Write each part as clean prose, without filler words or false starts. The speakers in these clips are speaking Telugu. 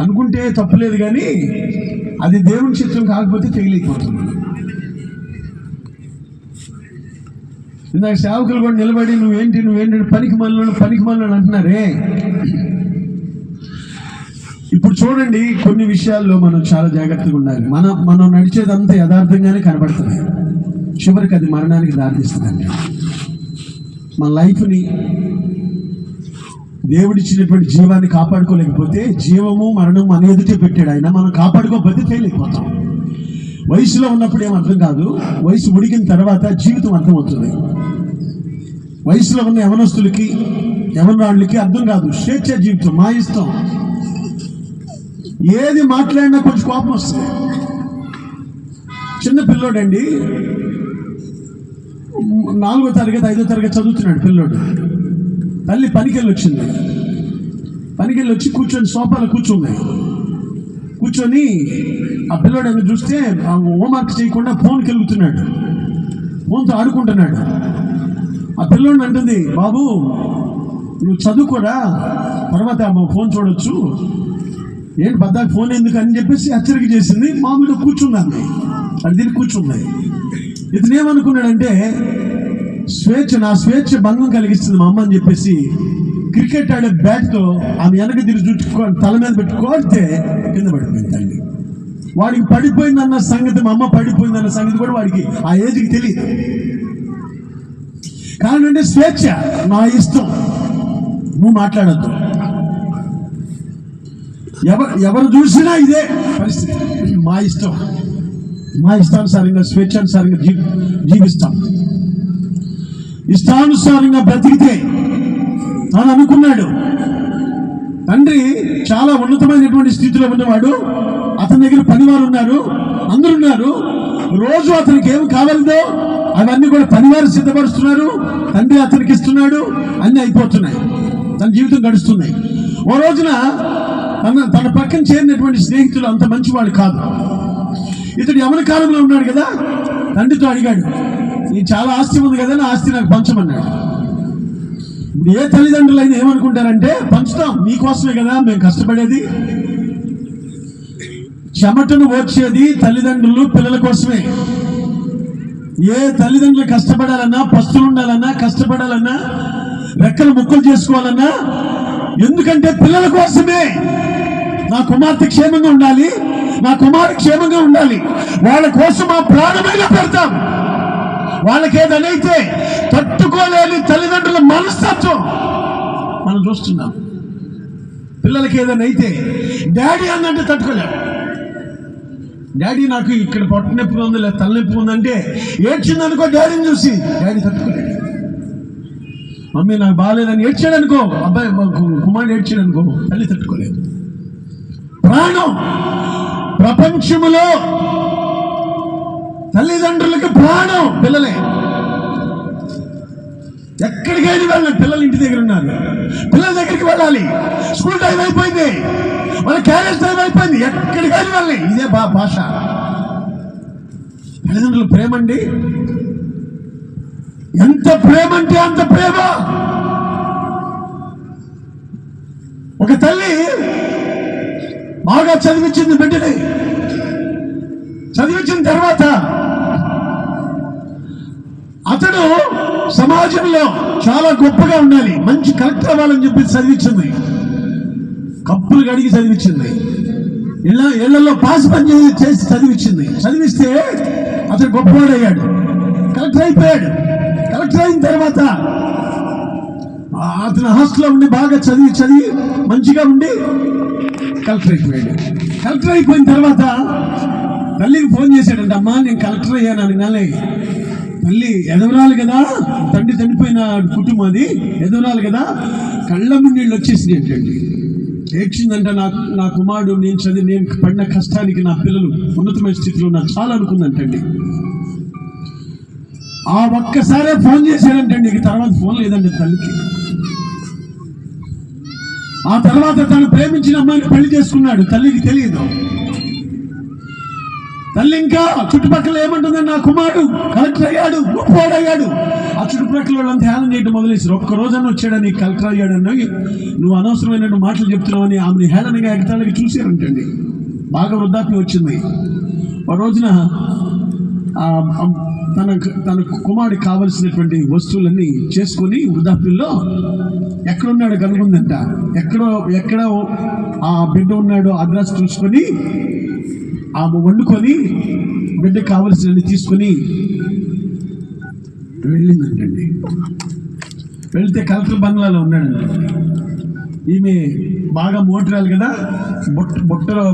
అనుకుంటే తప్పులేదు, కానీ అది దేవుని చిత్రం కాకపోతే ఫెయిల్ అయిపోతుంది. ఇందాక సేవకులు కూడా నిలబడి నువ్వేంటి పనికి మళ్ళీ అంటున్నారే. ఇప్పుడు చూడండి, కొన్ని విషయాల్లో మనం చాలా జాగ్రత్తగా ఉండాలి. మనం నడిచేదంతా యథార్థంగానే కనబడుతుంది, చివరికి అది మరణానికి దారితీస్తుందండి. మన లైఫ్ని, దేవుడిచ్చినటువంటి జీవాన్ని కాపాడుకోలేకపోతే, జీవము మరణం మన ఎదుటే పెట్టాడు ఆయన, మనం కాపాడుకోకపోతే ఫెయిల్ అయిపోతాం. వయసులో ఉన్నప్పుడు ఏం అర్థం కాదు, వయసు ఉడికిన తర్వాత జీవితం అర్థమవుతుంది. వయసులో ఉన్న యవనస్తులకి, యవనరాళ్ళకి అర్థం కాదు. స్వేచ్ఛ జీవితం, మా ఇష్టం. ఏది మాట్లాడినా కొంచెం కోపం వస్తుంది. చిన్న పిల్లోడండి, 4వ తరగతి 5వ తరగతి చదువుతున్నాడు పిల్లోడు. తల్లి పనికెళ్ళి వచ్చింది. పనికెళ్ళి వచ్చి కూర్చొని సోఫాలో కూర్చొని ఆ పిల్లోడు ఏమో చూస్తే హోంవర్క్ చేయకుండా ఫోన్కి వెలుగుతున్నాడు, ఫోన్తో ఆడుకుంటున్నాడు. ఆ పిల్లోడిని అంటుంది, బాబు నువ్వు చదువుకోరా, తర్వాత ఫోన్ చూడొచ్చు, ఏంటి బద్దాకి ఫోన్ ఎందుకు అని చెప్పేసి హెచ్చరిక చేసింది. మామూలుగా కూర్చున్నాను, అది దీన్ని కూర్చున్నాయి. ఇతను ఏమనుకున్నాడంటే, నా స్వేచ్ఛ భంగం కలిగిస్తుంది మా అమ్మ అని చెప్పేసి క్రికెట్ ఆడే బ్యాట్తో ఆమె వెనక తిరిగి తల మీద పెట్టి కొడితే కింద పడిపోయింది తల్లి. వాడికి పడిపోయిందన్న సంగతి, మా అమ్మ పడిపోయిందన్న సంగతి కూడా వాడికి ఆ ఏజ్కి తెలియదు. కారణం అంటే స్వేచ్ఛ, నా ఇష్టం, నువ్వు మాట్లాడద్దు. ఎవరు చూసినా ఇదే పరిస్థితి, మా ఇష్టం, మా ఇష్టానుసారంగా స్వేచ్ఛానుసారంగా జీవిస్తాం. ఇష్టానుసారంగా బ్రతికితే అని అనుకున్నాడు. తండ్రి చాలా ఉన్నతమైనటువంటి స్థితిలో ఉన్నవాడు, అతని దగ్గర పనివారు ఉన్నారు, అందరు ఉన్నారు. రోజు అతనికి ఏమి కావాలదో అవన్నీ కూడా పనివారు సిద్ధపరుస్తున్నారు, తండ్రి అతనికి ఇస్తున్నాడు, అన్నీ అయిపోతున్నాయి, తన జీవితం గడుస్తున్నాయి. ఓ రోజున తన పక్కన చేరినటువంటి స్నేహితులు అంత మంచివాడు కాదు. ఇతడు యవన కాలంలో ఉన్నాడు కదా, తండ్రితో అడిగాడు, నీ చాలా ఆస్తి ఉంది కదా, నా ఆస్తి నాకు పంచమన్నాడు. ఇప్పుడు ఏ తల్లిదండ్రులు అయినా ఏమనుకుంటారంటే, పంచుతాం, మీకోసమే కదా మేము కష్టపడేది. చెమటను ఓర్చేది తల్లిదండ్రులు పిల్లల కోసమే. ఏ తల్లిదండ్రులు కష్టపడాలన్నా, పస్తులు ఉండాలన్నా, కష్టపడాలన్నా, రెక్కలు ముక్కలు చేసుకోవాలన్నా, ఎందుకంటే పిల్లల కోసమే. నా కుమార్తె క్షేమంగా ఉండాలి, నా కుమారుడు క్షేమంగా ఉండాలి, వాళ్ళ కోసం ఆ ప్రాణమైన పెడతాం. వాళ్ళకి ఏదనైతే తట్టుకోలేని తల్లిదండ్రుల మనస్తత్వం మనం చూస్తున్నాం. పిల్లలకి ఏదైతే డాడీ అన్నంటే తట్టుకోలేడు. డాడీ నాకు ఇక్కడ పొట్ట నొప్పి ఉంది, లేదా తలనొప్పి ఉందంటే ఏడ్చిందనుకో, డాడీని చూసి డాడీ తట్టుకోలేడు. మమ్మీ నాకు బాగాలేదని ఏడ్చాడనుకో, అబ్బాయి కుమారుడు ఏడ్చాడనుకో, తల్లి తట్టుకోలేదు. ప్రాణం, ప్రపంచములో తల్లిదండ్రులకి ప్రాణం పిల్లలే. ఎక్కడికైనా వెళ్ళాలి, పిల్లలు ఇంటి దగ్గర ఉన్నారు, పిల్లల దగ్గరికి వెళ్ళాలి. స్కూల్ టైం అయిపోయింది, వాళ్ళ క్యారేజ్ టైం అయిపోయింది, ఎక్కడికైనా వెళ్ళాలి. ఇదే భాష. తల్లిదండ్రుల ప్రేమ అండి, ఎంత ప్రేమ అంటే అంత ప్రేమ. ఒక తల్లి బాగా చదివించింది బిడ్డని. చదివించిన తర్వాత అతడు సమాజంలో చాలా గొప్పగా ఉండాలి, మంచి కలెక్టర్ అవ్వాలని చెప్పి చదివించింది. కప్పులు కడిగి చదివించింది, ఇళ్లలో పాస్ పని చేసి చదివించింది. చదివిస్తే అతడు గొప్పవాడయ్యాడు, కలెక్టర్ అయిపోయాడు. కలెక్టర్ అయిన తర్వాత అతను హాస్టల్లో ఉండి బాగా చదివి మంచిగా ఉండి కలెక్టర్ అయిపోయాడు. కలెక్టర్ అయిపోయిన తర్వాత తల్లికి ఫోన్ చేశాడంట, అమ్మా నేను కలెక్టర్ అయ్యాను నాలే. తల్లి ఎదవరాలు కదా, తండ్రి చనిపోయిన కుటుంబం అది, ఎదవరాలు కదా, కళ్ళము నీళ్ళు వచ్చేసింది ఏంటండి. ఏడ్చిందంట, నా కుమారుడు నేను పడిన కష్టానికి నా పిల్లలు ఉన్నతమైన స్థితిలో నాకు చాలా అనుకుందంటండి. ఆ ఒక్కసారే ఫోన్ చేశాడంటండి, ఇక తర్వాత ఫోన్ లేదండి తల్లికి. ఆ తర్వాత తను ప్రేమించిన అమ్మాయిని పెళ్లి చేసుకున్నాడు, తల్లికి తెలియదు. తల్లి ఇంకా చుట్టుపక్కల ఏమంటుందని, నా కుమారుడు కలెక్టర్ అయ్యాడు, గొప్పవాడయ్యాడు. ఆ చుట్టుపక్కల వాళ్ళని ధ్యానం చేయడం మొదలేసారు. ఒక్క రోజన్నా వచ్చాడని కలెక్టర్ అయ్యాడని నువ్వు అనవసరమైన మాటలు చెప్తున్నావని ఆమెను హేళనగా ఎగతాళిగా చూసారంటండి. బాగా వృద్ధాప్యం వచ్చింది. ఆ రోజున తన కుమారుడికి కావలసినటువంటి వస్తువులన్నీ చేసుకొని వృద్ధాప్యంలో ఎక్కడున్నాడు కనుగొందంట. ఎక్కడో ఆ బిడ్డ ఉన్నాడో అడ్రస్ చూసుకొని ఆమె వండుకొని బిడ్డకు కావలసినవి తీసుకొని వెళ్ళిందంటండి. వెళ్తే కలెక్టర్ బంగ్లాలో ఉన్నాడండి. ఈమె బాగా మోటరాలు కదా,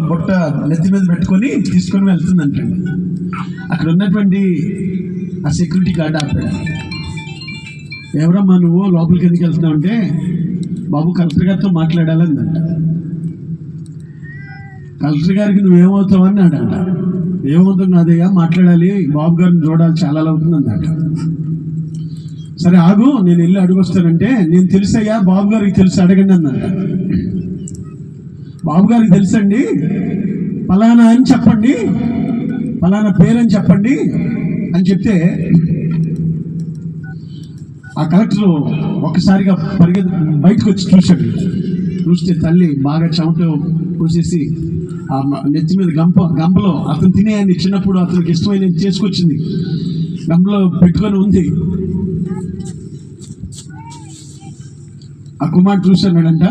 బొట్ట నెత్తి మీద పెట్టుకొని తీసుకొని వెళ్తుందంటండి. అక్కడ ఉన్నటువంటి ఆ సెక్యూరిటీ గార్డ్ ఆపాడు. ఎవరమ్మా నువ్వు, లోపలికి ఎందుకు వెళ్తున్నావు అంటే, బాబు కలెక్టర్ గారితో మాట్లాడాలందంట. కలెక్టర్ గారికి నువ్వేమవుతావు అని అడంట. ఏమవుతావు నాదయ్యా, మాట్లాడాలి, బాబు గారిని చూడాలి, చాలా అవుతుందన్నట. సరే ఆగు, నేను వెళ్ళి అడుగొస్తానంటే, నేను తెలుసయ్యా, బాబు గారికి తెలుసు, అడగండి అన్నట. బాబు గారికి తెలుసండి, ఫలానా అని చెప్పండి, ఫలానా పేరని చెప్పండి అని చెప్తే ఆ కలెక్టర్ ఒక్కసారిగా బయటకు వచ్చి చూశాడు. చూస్తే తల్లి బాగా చెమట పోసేసి ఆ నెత్తి మీద గంపలో అతను తినేయాన్ని చిన్నప్పుడు అతనికి ఇష్టమైన చేసుకొచ్చింది, గంపలో పెట్టుకొని ఉంది. ఆ కుమారుడు చూశాడంట,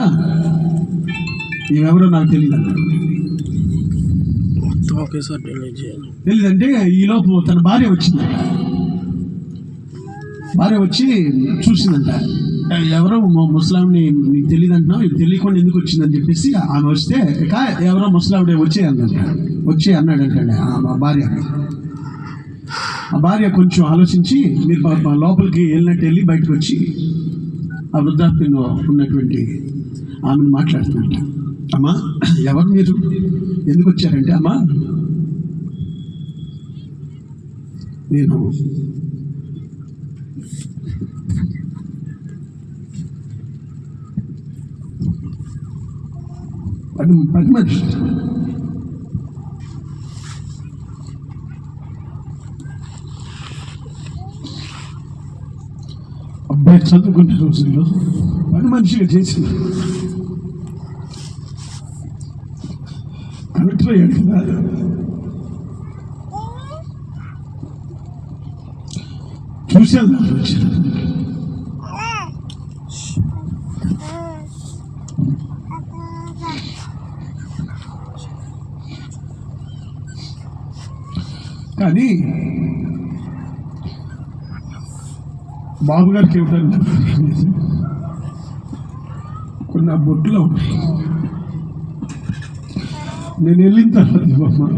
ఇవెవరో నాకు తెలియదు అన్నాడు. తెలియదంటే ఈలోపు తన భార్య వచ్చిందంట. భార్య వచ్చి చూసిందంట. ఎవరో ముసలాంని నీకు తెలియదు అంటున్నావు, ఇది తెలియకుండా ఎందుకు వచ్చిందని చెప్పేసి ఆమె వస్తే, ఎవరో ముసలావిడే వచ్చే అన్నాడంటే ఆ భార్య. ఆ భార్య కొంచెం ఆలోచించి, మీరు లోపలికి వెళ్ళి బయటకు వచ్చి ఆ వృద్ధాప్యంలో ఉన్నటువంటి ఆమెను మాట్లాడుతుంట. అమ్మా, ఎవరు మీరు, ఎందుకు వచ్చారంటే, అమ్మా నేను పది మనిషి అబ్బాయి చదువుకునే రోజుల్లో పని మనిషిగా చేసింది. కలెక్టర్ అయ్యాడు కదా, చూసేది వచ్చాను. కానీ బాబు గారికి ఏమిటంటే, కొన్ని ఆ బొట్టులో ఉన్నాయి. నేను వెళ్ళిన తర్వాత బామ్మ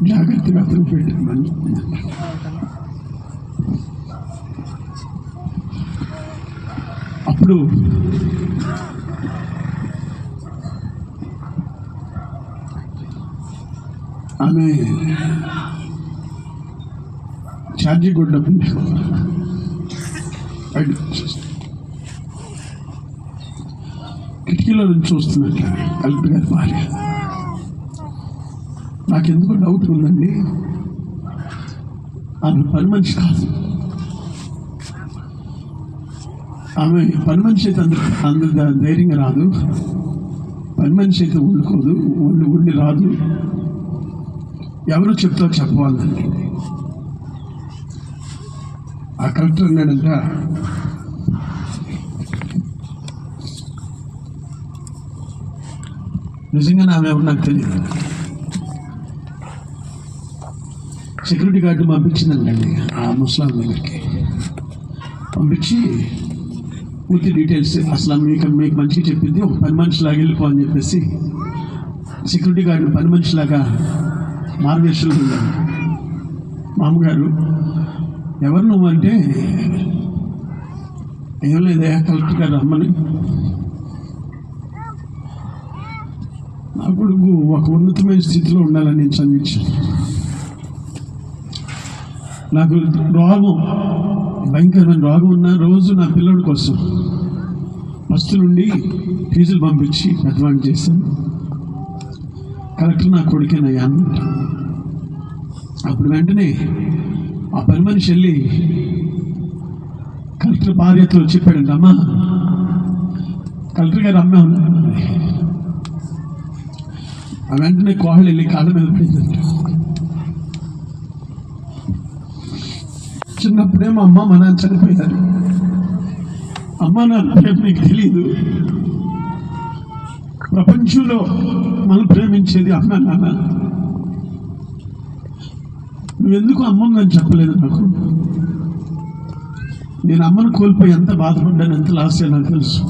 జాగ్రత్తగా అతను పెట్టిందని. అప్పుడు ఆమె ఛార్జీ కూడా డబ్బులు కిటికీలో నుంచి చూస్తున్నట్ల కలెక్టర్ గారి భార్య. నాకెందుకు డౌట్ ఉందండి, ఆమె పని మనిషి కాదు. ఆమె పని మనిషి అయితే అందరు ధైర్యంగా రాదు, పని మనిషి అయితే వండుకోదు, ఉండి రాదు. ఎవరు చెప్తారో చెప్పవాలండి. ఆ కలెక్టర్ అన్నాడంట, నిజంగా ఆమె ఎవరు నాకు తెలియదు. సెక్యూరిటీ గార్డు పంపించిందండి ఆ ముస్లాం దగ్గరికి. పంపించి పూర్తి డీటెయిల్స్, అసలు మీకు మంచిగా చెప్పింది, ఒక పని మనిషిలాగా వెళ్ళిపో అని చెప్పేసి సెక్యూరిటీ గార్డు పని మనిషిలాగా మార్గదర్శనం ఉందండి. మామగారు ఎవరు నువ్వు అంటే, ఏం లేదయా కలెక్టర్ గారు రమ్మని, నా కొడుకు ఒక ఉన్నతమైన స్థితిలో ఉండాలని నేను చదివించాను. నాకు రోగం, భయంకరమైన రోగం ఉన్న రోజు నా పిల్లడి కోసం ఫస్ట్ నుండి ఫీజులు పంపించి పెద్దవాడిని చేశాను. కలెక్టర్ నా కొడుకేనయ్యా అన్నట్ట. అప్పుడు వెంటనే ఆ పని మనిషి వెళ్ళి కలెక్టర్ భార్యతో చెప్పాడంట, అమ్మా కలెక్టర్ గారు అమ్మే ఉన్నారు. ఆ వెంటనే కోళ్ళు వెళ్ళి కాళ్ళ మీద పడిందంట. చిన్నప్పుడే మా అమ్మ మా నాన్న చనిపోయారు. అమ్మ నాన్న ప్రేమ నీకు తెలియదు. ప్రపంచంలో మనం ప్రేమించేది అమ్మ నాన్న. నువ్వెందుకు అమ్మని చెప్పలేదు నాకు? నేను అమ్మను కోల్పోయి ఎంత బాధపడ్డాను, ఎంత లాస్ నాకు తెలుసు.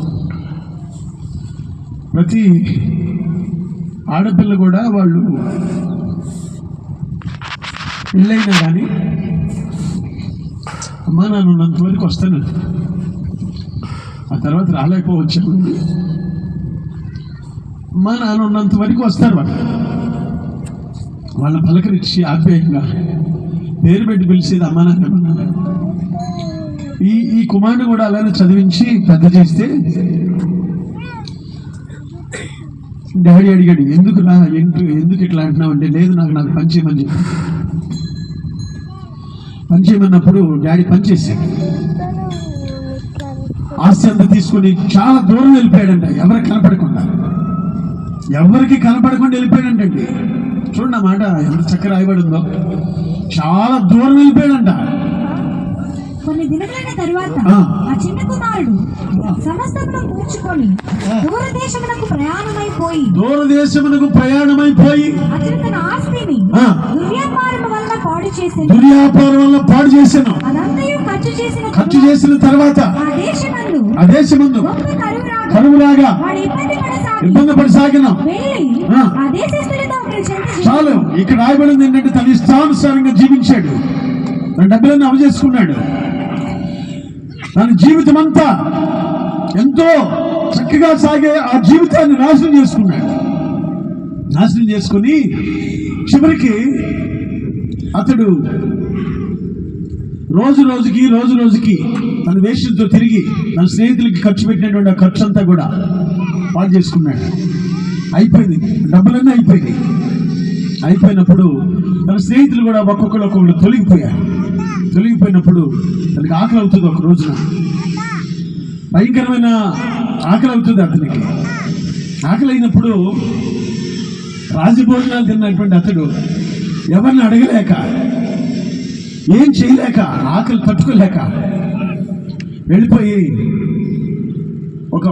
ప్రతి ఆడపిల్ల కూడా వాళ్ళు పెళ్ళైనా కానీ అమ్మా నాన్న ఉన్నంతవరకు వస్తాను, ఆ తర్వాత రాలేకపోవచ్చాను. అమ్మా నాన్న ఉన్నంత వరకు వస్తారు. వాళ్ళ పలకరించి ఆప్యాయంగా పేరు పెట్టి పిలిచేది అమ్మా నాన్న. ఈ కుమారుడు కూడా అలానే చదివించి పెద్ద చేస్తే డాడీ అడిగాడు, ఎందుకు ఇట్లా అంటున్నావు అంటే, లేదు నాకు పని చేయమని చెప్పి. పని చేయమన్నప్పుడు డాడీ పని చేశాడు. ఆస్తి అంతా తీసుకొని చాలా దూరం వెళ్ళిపోయాడంట, ఎవరికి కనపడకుండా వెళ్ళిపోయాడంటండి. చూడండి ఆ మాట ఎంత చక్కగా రాయబడి ఉందో. చాలా దూరం వెళ్ళిపోయాడంట. కొన్ని దినములైన తరువాత ఆ చిన్న కుమారుడు సమస్తమును కూర్చుకొని దూరదేశమునకు ప్రయాణమైపోయి అతడు తన ఆస్తిని దుర్వ్యాపారం వల్ల పాడు చేసెను. అదంతయు ఖర్చు చేసిన తర్వాత ఆ దేశమందు కరువులాగా ఇబ్బంది పడసాగిన. చాలు, ఇక్కడ రాయబడింది ఏంటంటే తన ఇష్టానుసారంగా జీవించాడు, తన డబ్బులన్నీ అవజేసుకున్నాడు. తన జీవితం అంతా ఎంతో చక్కగా సాగే ఆ జీవితాన్ని నాశనం చేసుకుని చివరికి అతడు రోజు రోజుకి తన వేషంతో తిరిగి తన స్నేహితులకి ఖర్చు పెట్టినటువంటి ఆ ఖర్చు అంతా కూడా పాడు చేసుకున్నాడు. అయిపోయింది, డబ్బులన్నీ అయిపోయినప్పుడు తన స్నేహితులు కూడా ఒక్కొక్కరు తొలగిపోయినప్పుడు తనకి ఆకలి అవుతుంది. ఒక రోజున భయంకరమైన ఆకలి అవుతుంది అతనికి. ఆకలి అయినప్పుడు రాజభోజనాలు తిన్నటువంటి అతడు ఎవరిని అడగలేక, ఏం చేయలేక, ఆకలి తట్టుకోలేక వెళ్ళిపోయి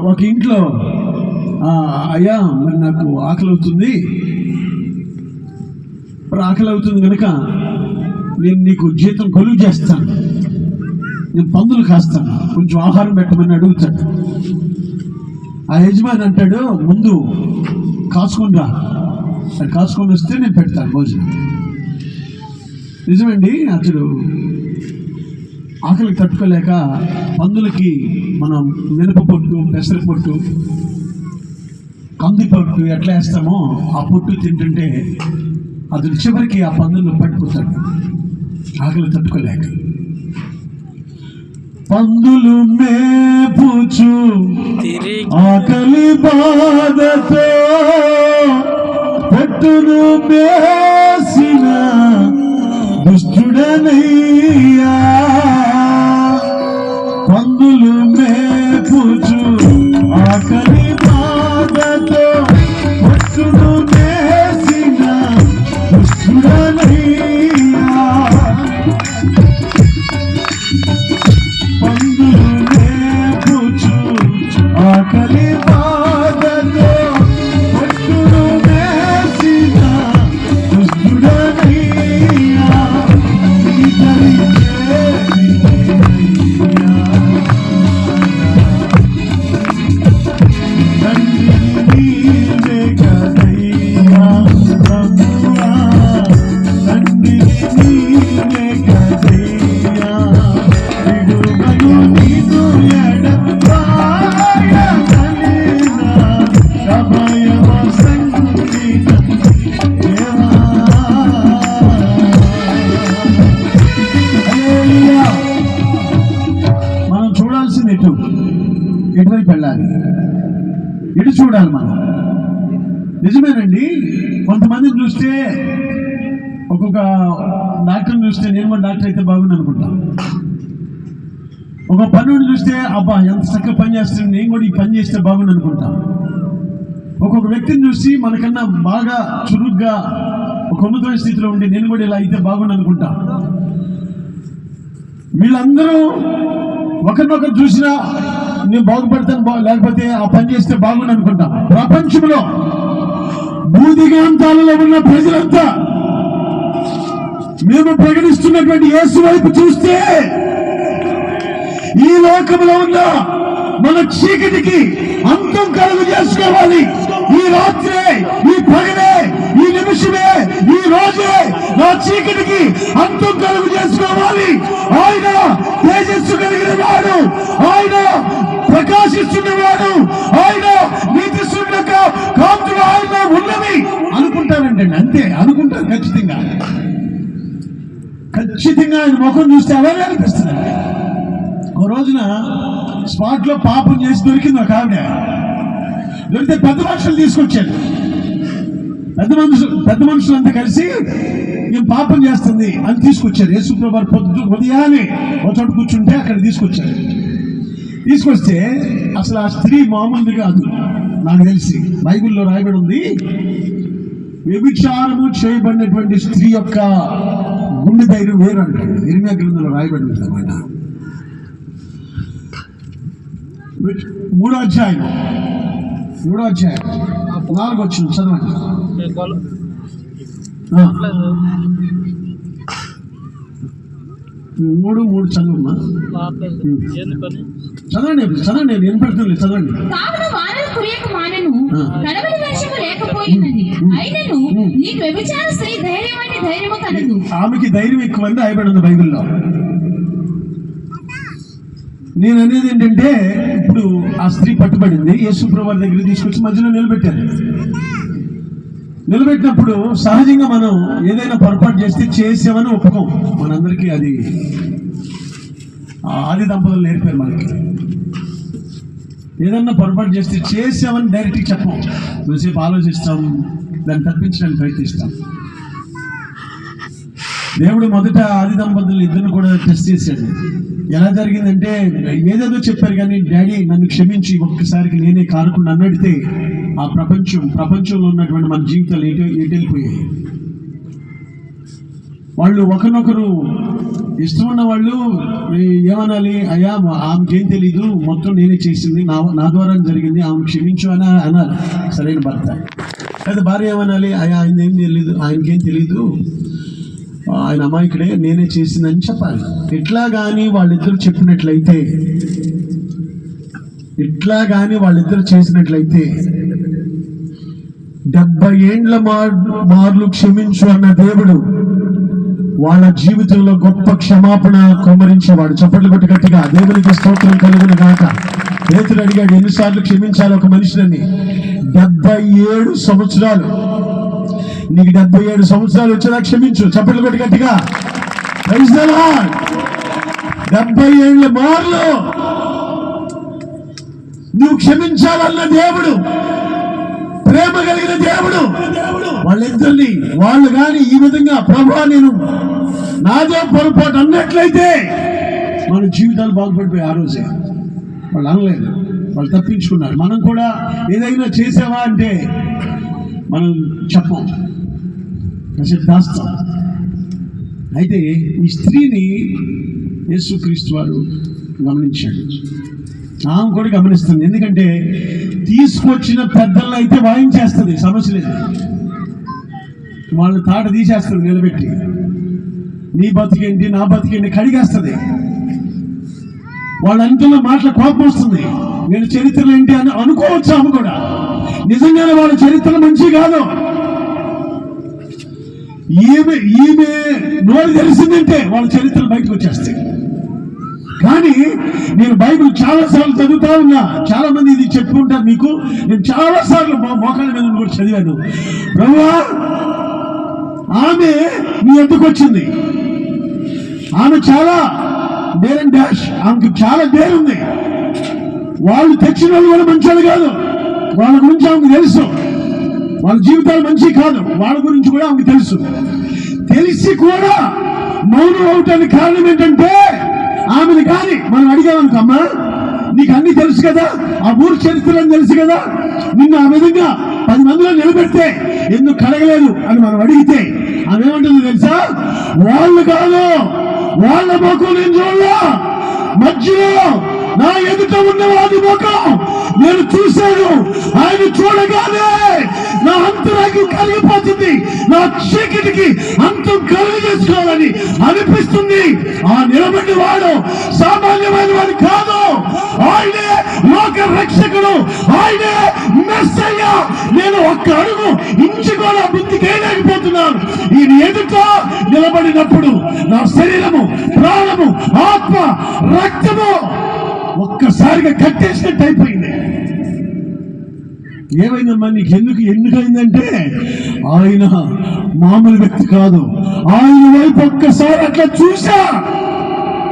ఒక ఇంట్లో, అయ్యా మరి నాకు ఆకలి అవుతుంది కనుక నేను నీకు జీతం కొలువు చేస్తాను, నేను పందులు కాస్తాను, కొంచెం ఆహారం పెట్టమని అడుగుతాడు. ఆ యజమాని అంటాడు, ముందు కాసుకొని రా, అది కాసుకొని వస్తే నేను పెడతాను భోజనం. నిజమండి, అతడు ఆకలికి తట్టుకోలేక పందులకి మనం మినప పొట్టు, పెసర పొట్టు, కంది పొట్టు ఎట్లా వేస్తామో ఆ పొట్టు తింటుంటే అతడు చివరికి ఆ పందులు పడిపోతాడు ఆకలి తట్టుకోలేక. పందులు మేపుచు ఆకలి బాధతో పొట్టును మేసిన దుష్టుడనయ్యా. పందులు మేపుచు ఆకలి బాధతో పొట్టును మేసిన దుష్టుడనయ్యా. పందులు మేపుచు ఆకలి బాధతో పొట్టును మేసిన దుష్టుడనయ్యా. మనం చూడాల్సింది ఎటువైపు వెళ్ళాలి, ఇటు చూడాలి. మనం నిజమేనండి. కొంతమందిని చూస్తే ఒక్కొక్క డాక్టర్ని చూస్తే నేను కూడా డాక్టర్ అయితే బాగుంది అనుకుంటా. ఒక పనుని చూస్తే అబ్బా ఎంత చక్కగా పని చేస్తుంది, నేను కూడా ఈ పని చేస్తే బాగుంది అనుకుంటా. ఒక్కొక్క వ్యక్తిని చూసి మనకన్నా బాగా చురుగ్గా ఒక ఉన్నతమైన స్థితిలో ఉండి నేను కూడా ఇలా అయితే బాగుంది అనుకుంటా. వీళ్ళందరూ ఒకరినొకరు చూసినా నేను బాగుపడతాను, లేకపోతే ఆ పని చేస్తే బాగుంది అనుకుంటా. ప్రపంచంలో భూదిగాంతాలలో ఉన్న ప్రజలంతా మేము ప్రకటిస్తున్నటువంటి యేసు వైపు చూస్తే ఈ లోకంలో ఉన్న మన చీకటికి అంతం కలుగు చేసుకోవాలి. ఈ రాత్రే, ఈ పగలే, ఈ నిమిషమే, ఈ రోజే నా చీకటికి అంతం కలుగు చేసుకోవాలి. ఆయన తేజస్సు కలిగిన వాడు, ఆయన ప్రకాశిస్తున్నవాడు, ఆయన నీతి సూర్యుల కాంతులు ఆయన ఉన్నవి అనుకుంటానండి. అంతే అనుకుంటారు. ఖచ్చితంగా ఆయన ముఖం చూస్తే అలాగే అనిపిస్తుంది. ఒక రోజున స్పాట్ లో పాపం చేసి దొరికింది ఒక ఆవిడ. దొరికితే పెద్ద మనుషులు తీసుకొచ్చారు. పెద్ద మనుషులంతా కలిసి ఏం పాపం చేస్తుంది అని తీసుకొచ్చారు. యేసుప్రభు ఉదయాన్నే ఒక చోట కూర్చుంటే అక్కడ తీసుకొచ్చారు. తీసుకొస్తే అసలు ఆ స్త్రీ మామూలుది కాదు. నాకు తెలిసి బైబిల్లో రాయబడి ఉంది, వ్యభిచారము చేయబడినటువంటి స్త్రీ యొక్క గుండె ధైర్యం వేరు అంటాడు. ఇర్మియా గ్రంథంలో రాయబడింది అన్నమాట. 3వ అధ్యాయం 4వ వచనం చదవండి. 3 చదువమ్మా. చదవండి వినపడుతుంది. చదవండి. ఆమెకి ధైర్యం ఎక్కువంది రాయబడింది బైబిల్లో. నేను అనేది ఏంటంటే, ఇప్పుడు ఆ స్త్రీ పట్టుబడింది, యేసుప్రభు వారి దగ్గర తీసుకొచ్చి మధ్యలో నిలబెట్టారు. నిలబెట్టినప్పుడు సహజంగా మనం ఏదైనా పొరపాటు చేస్తే చేసామని ఒప్పుకోం. మనందరికీ అది ఆది దంపతులు నేర్పారు మనకి. ఏదన్నా పొరపాటు చేస్తే చేసామని డైరెక్ట్గా చెప్పం. కొద్దిసేపు ఆలోచిస్తాం, దాన్ని తప్పించడానికి ప్రయత్నిస్తాం. దేవుడు మొదట ఆది దంపతులు ఇద్దరు కూడా టెస్ట్ చేశాడు. ఎలా జరిగిందంటే, ఏదేదో చెప్పారు కానీ డాడీ నన్ను క్షమించి ఒక్కసారికి నేనే కారకుండా అన్నడితే ఆ ప్రపంచంలో ఉన్నటువంటి మన జీవితాలు ఎటు వెళ్ళిపోయాయి. వాళ్ళు ఒకరినొకరు ఇష్టమున్న వాళ్ళు ఏమనాలి, అయ్యా ఆమెకేం తెలీదు, మొత్తం నేనే చేసింది, నా ద్వారా జరిగింది, ఆమె క్షమించు అని అనాలి సరైన భర్త. లేదా భార్య ఏమనాలి, అయ్యా ఆయనకేం తెలీదు, ఆయన అమాయకుడే, నేనే చేసిందని చెప్పాలి. ఇట్లా కానీ వాళ్ళిద్దరు చేసినట్లయితే 70 ఏండ్ల మార్లు క్షమించు అన్న దేవుడు వాళ్ళ జీవితంలో గొప్ప క్షమాపణ కుమ్మరించేవాడు. చప్పట్లు కొట్టి గట్టిగా దేవునికి స్తోత్రం కలుగును గాక. పేతురు అడిగాడు, ఎన్నిసార్లు క్షమించాలి ఒక మనిషిని? 77 సంవత్సరాలు. నీకు 77 సంవత్సరాలు వచ్చేలా క్షమించు. చప్పట్లు కొట్టి గట్టిగా ప్రైజ్ ది లార్డ్. 70 ఏళ్ళ మార్లు నువ్వు క్షమించాలన్న దేవుడు, ప్రేమ కలిగిన దేవుడు వాళ్ళిద్దరిని, వాళ్ళు కానీ ఈ విధంగా ప్రభువా నేను నాదో పొరపాటు అన్నట్లయితే మన జీవితాలు బాగుపడిపోయి. ఆ రోజే వాళ్ళు అనలేదు, వాళ్ళు తప్పించుకున్నారు. మనం కూడా ఏదైనా చేసావా అంటే మనం చెప్పం, దాస్తాం. అయితే ఈ స్త్రీని యేసుక్రీస్తు వారు గమనించాడు. ఆమె కూడా గమనిస్తుంది. ఎందుకంటే తీసుకొచ్చిన పెద్దలను అయితే వాయించేస్తుంది, సమస్య లేదు. వాళ్ళని తాట తీసేస్తుంది, నిలబెట్టి నీ బతికేంటి నా బతికేంటి కడిగేస్తుంది. వాళ్ళ అంటున్న మాటల కోపం వస్తుంది. వీళ్ళ చరిత్రలు ఏంటి అని అనుకోవచ్చు. ఆమె కూడా నిజంగానే వాళ్ళ చరిత్రలు మంచి కాదు. ఈమె నోరు తెలిసిందంటే వాళ్ళ చరిత్రలు బయటకు వచ్చేస్తాయి. కానీ నేను బైబిల్ చాలాసార్లు చదువుతా ఉన్నా. చాలా మంది ఇది చెప్పుకుంటారు మీకు. నేను చాలాసార్లు మోకాళ్ళ మీద కూడా చదివాను. ప్రభువా, ఆమె నీ ఎందుకు వచ్చింది? ఆమె చాలా డేర్ అండ్ డాష్, ఆమెకు చాలా డేర్ ఉంది. వాళ్ళు తెచ్చిన వాళ్ళు కూడా మంచి కాదు, వాళ్ళ గురించి ఆమెకు తెలుసు. వాళ్ళ జీవితాలు మంచి కాదు, వాళ్ళ గురించి కూడా ఆమెకు తెలుసు. తెలిసి కూడా మౌనం అవటానికి కారణం ఏంటంటే, ఆమెను కానీ మనం అడిగామనుకో, అమ్మా నీకు అన్ని తెలుసు కదా, ఆ ఊరు చరిత్రని తెలుసు కదా, నిన్ను ఆ విధంగా 10 మందిలో నిలబెడితే ఎందుకు కడగలేదు అని మనం అడిగితే ఆమె ఏమంటుందో తెలుసా? వాళ్ళు కాదు, వాళ్ళ మొఖం నేను చూడలా, మధ్యలో నా ఎదుట ఉన్న వాడి ముఖం నేను చూశాను. ఆయన చూడగానే నా అంతరాగి కలిగిపోతుంది, నా చీకటికి అంతం కలిగజేసుకోవాలని అనిపిస్తుంది. ఆ నిలబడి వాడు సామాన్యమైన వాడు కాదు, ఆయనే లోక రక్షకుడు, ఆయనే మెస్సయ్య. నేను ఒక్క అడుగు ఇంచు కూడా ముందుకేయలేకపోతున్నాను. ఈయన ఎదుట నిలబడినప్పుడు నా శరీరము, ప్రాణము, ఆత్మ, రక్తము ఒక్కసారిగా కట్టేసినట్టు అయిపోయింది. ఏమైందమ్మా నీకు ఎందుకైందంటే, ఆయన మామూలు వ్యక్తి కాదు. ఆయన వైపు ఒక్కసారి అట్లా చూసా,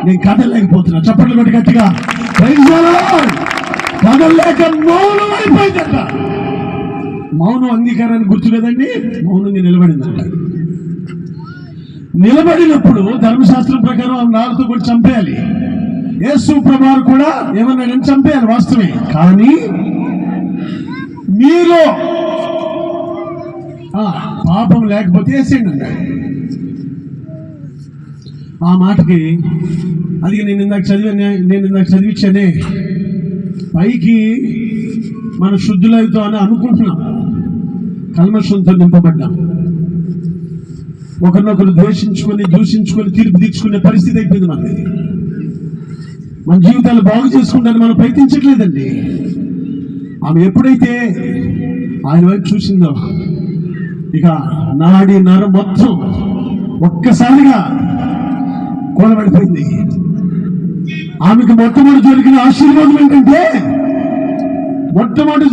నేను కదలలేకపోతున్నా. చప్పట్లు కొట్టి గట్టిగా కదలలేక మౌనం అయిపోయిందట. మౌనం అంగీకారానికి గుర్తు కదండి, మౌనంగా నిలబడిందంట. నిలబడినప్పుడు ధర్మశాస్త్రం ప్రకారం ఆమె నాలుగుతో కూడా చంపేయాలి. యేసు ప్రభువారు కూడా ఏమన్నాడని చంపేయాలి, వాస్తవమే. కానీ మీలో పాపం లేకపోతే వేసేయండి అన్నాడు. ఆ మాటకి అది నేను ఇందాక చదివించానే, పైకి మన శుద్ధులైతో అని అనుకుంటున్నాం, కల్మషంతో నింపబడ్డాం. ఒకరినొకరు దూషించుకొని తీర్పు తీర్చుకునే పరిస్థితి అయిపోయింది మనది. మన జీవితాలు బాగు చేసుకుంటారని మనం ప్రయత్నించట్లేదండి. ఆమె ఎప్పుడైతే ఆయన వైపు చూసిందో, ఇక నాడి నరం మొత్తం ఒక్కసారిగా కూలబడిపోయింది. ఆమెకు మొట్టమొదటి జరిగిన ఆశీర్వాదం ఏంటంటే,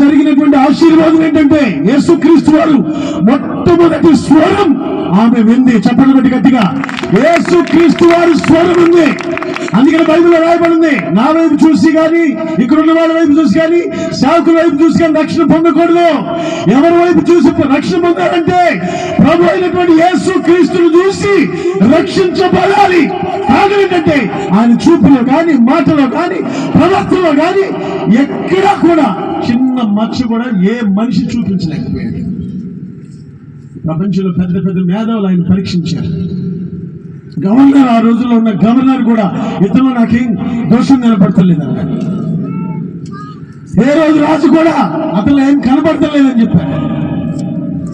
జరిగినటువంటి ఆశీర్వాదం ఏంటంటే యేసుక్రీస్తు వారు మొట్టమొదటి స్వరం ఆమె వింది. చెప్పండి బట్టి గట్టిగా, యేసుక్రీస్తు వారి స్వరం ఉంది. అందుకని బైబిల్లో రాయబడింది, నా వైపు చూసి కానీ, ఇక్కడ ఉన్న వాళ్ళ వైపు చూసి కానీ, సేవకుల వైపు చూసి కానీ రక్షణ పొందకూడదు. ఎవరి వైపు చూసి రక్షణ పొందాలంటే ప్రభు అయినటువంటి యేసుక్రీస్తును చూసి రక్షించబడాలి. కారణం ఏంటంటే ఆయన చూపులో కానీ, మాటలో కానీ, ప్రవర్తనలో కానీ ఎక్కడా కూడా చిన్న మచ్చ కూడా ఏ మనిషి చూపించలేకపోయాడు. ప్రపంచంలో పెద్ద పెద్ద మేధావులు ఆయన పరీక్షించారు. గవర్నర్, ఆ రోజుల్లో ఉన్న గవర్నర్ కూడా ఇతను నాకేం దోషం కనపడతలేదన్న. ఏ రోజు రాజు కూడా అతను ఏం కనపడతలేదని చెప్పారు.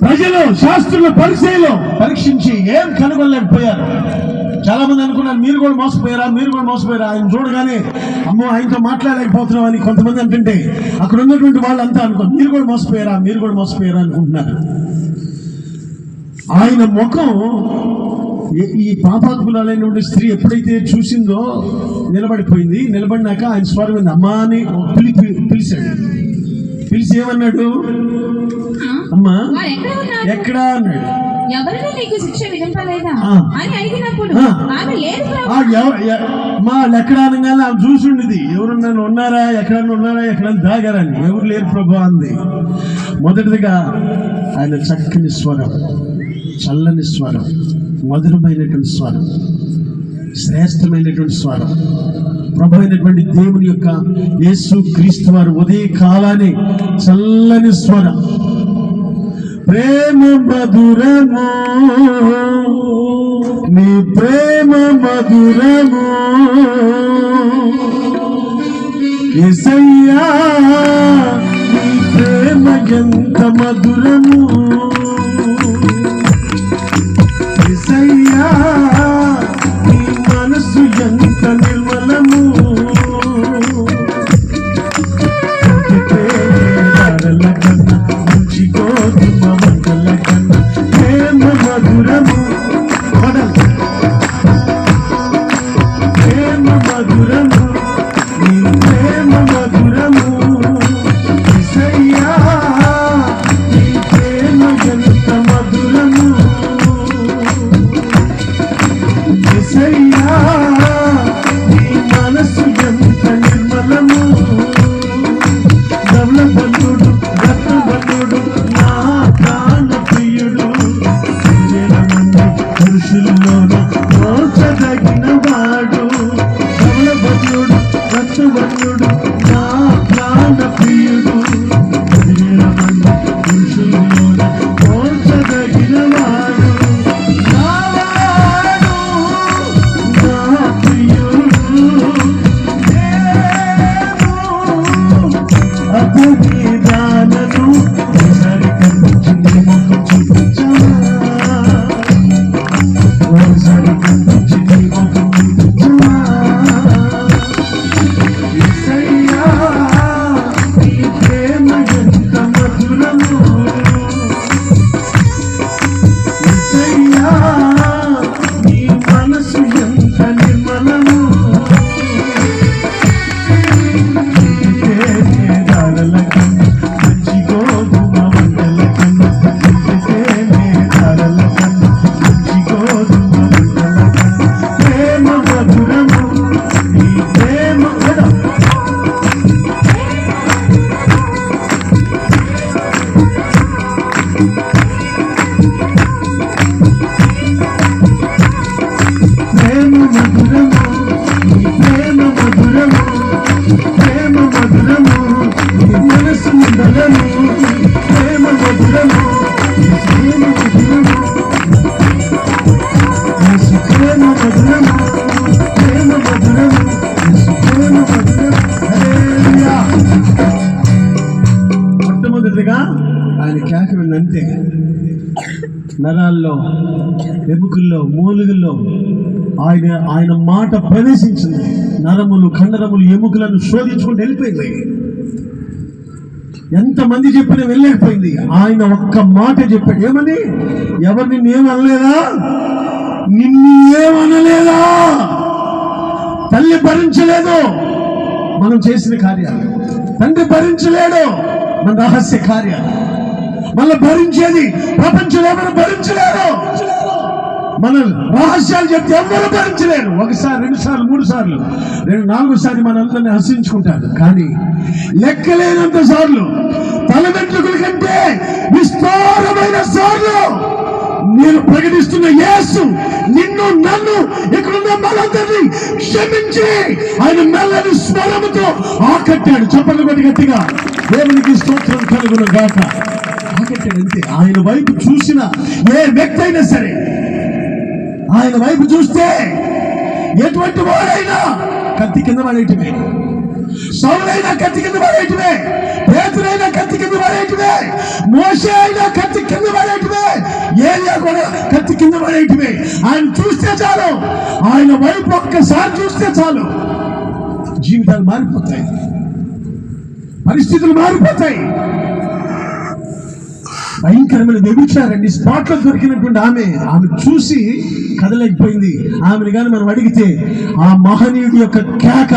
ప్రజలు, శాస్త్రులు, పరిచయలు పరీక్షించి ఏం కనుగొనలేకపోయారు. చాలా మంది అనుకున్నారు మీరు కూడా మోసపోయారా. ఆయన చూడగానే అమ్మో ఆయనతో మాట్లాడలేకపోతున్నాం అని కొంతమంది అంటుంటే, అక్కడ ఉన్నటువంటి వాళ్ళంతా అనుకో మీరు కూడా మోసపోయారా అనుకుంటున్నారు. ఆయన ముఖం ఈ పాపాత్మురాలైనటువంటి స్త్రీ ఎప్పుడైతే చూసిందో నిలబడిపోయింది. నిలబడినాక ఆయన స్వరమైంది, అమ్మా అని పిలిచాడు. పిలిచి ఏమన్నాడు? అమ్మా ఎక్కడా అన్నాడు. వాళ్ళు ఎక్కడ అనగానే ఆమె చూసిండేది, ఎవరున్నాను ఉన్నారా, ఎక్కడన్నా దాగారని. ఎవరు లేరు ప్రభు అంది. మొదటిదిగా ఆయన చక్కని స్వరం, చల్లని స్వరం, మధురమైనటువంటి స్వరం, శ్రేష్టమైనటువంటి స్వరం, ప్రభు అయినటువంటి దేవుని యొక్క యేసు క్రీస్తు వారు ఉదయ కాలాన్ని చల్లని స్వరం, ప్రేమ మధురము, నీ ప్రేమ మధురము యేసయ్యా, నీ ప్రేమ ఎంత మధురము యేసయ్యా, నీ మనసు ఎంత నిర్మలము. మంచి గోధుమ వంటల కన్నా ప్రేమ మధురము, ప్రేమ మధురము, నీ ప్రేమ మధురము యేసయ్యా, నీ ప్రేమ ఎంత దానను ఒకసారి కనిపించి నీ ముఖం చూపించవా, ఒకసారి కనిపించి నీ ముఖం చూపించవా. యేసయ్యా నీ ప్రేమ ఎంత మధురము, యేసయ్యా నీ మనసు ఎంత నిర్మలము. మొట్టమొదటిగా ఆయన కేక విందంతే, నరాల్లో, ఎముకల్లో, మూలుగుల్లో ఆయన మాట ప్రవేశించింది. నరములు, కండరములు, ఎముకలను శోధించుకుంటూ వెళ్ళిపోయింది. ఎంతమంది చెప్పినా వెళ్ళలేకపోయింది. ఆయన ఒక్క మాట చెప్పాడు. ఏమని? ఎవరు నిన్నేమనలేదా? నిన్ను ఏమనలేదా? తల్లి భరించలేదు మనం చేసిన కార్యాలు, తండ్రి భరించలేడు మన రహస్య కార్యాలు. మన భరించేది ప్రపంచంలో ఎవరు భరించలేరు. మన రహస్యాలు చెప్తే ఎవరు భరించలేరు. ఒకసారి, 2 సార్లు, 3 సార్లు, 4 సార్లు మనందరినీ హర్షించుకుంటారు. కానీ లెక్కలేనంత సార్లు, తల వెంట్రుకల కంటే విస్తారమైన సార్లు నేను ప్రకటిస్తున్న యేసు నిన్ను, నన్ను, ఇక్కడున్న మనందరినీ క్షమించి ఆయన మెల్లని స్వరముతో ఆకట్టాడు. చెప్పండి కొద్ది గట్టిగా, దేవునికి స్తోత్రం కలుగును గాక. ఆకట్టాడు అంతే. ఆయన వైపు చూసిన ఏ వ్యక్తి అయినా సరే, ఆయన వైపు చూస్తే ఎటువంటి వాడైనా కత్తి కింద పడేయటమే, సౌలైనా కత్తి కింద పడేయటమే, పేతురైనా కత్తి కింద పడేయటమే, మోషే అయినా కత్తి కింద పడేయటమే, ఏలియా కూడా కత్తి కింద పడేయటమే. ఆయన చూస్తే చాలు, ఆయన వైపు ఒక్కసారి చూస్తే చాలు, జీవితాలు మారిపోతాయి, పరిస్థితులు మారిపోతాయి. భయంకరమైన వ్యభిచారండి. స్పాట్లో దొరికినటువంటి ఆమె చూసి కదలేకపోయింది. ఆమెను కానీ మనం అడిగితే ఆ మహనీయుడి యొక్క కేక,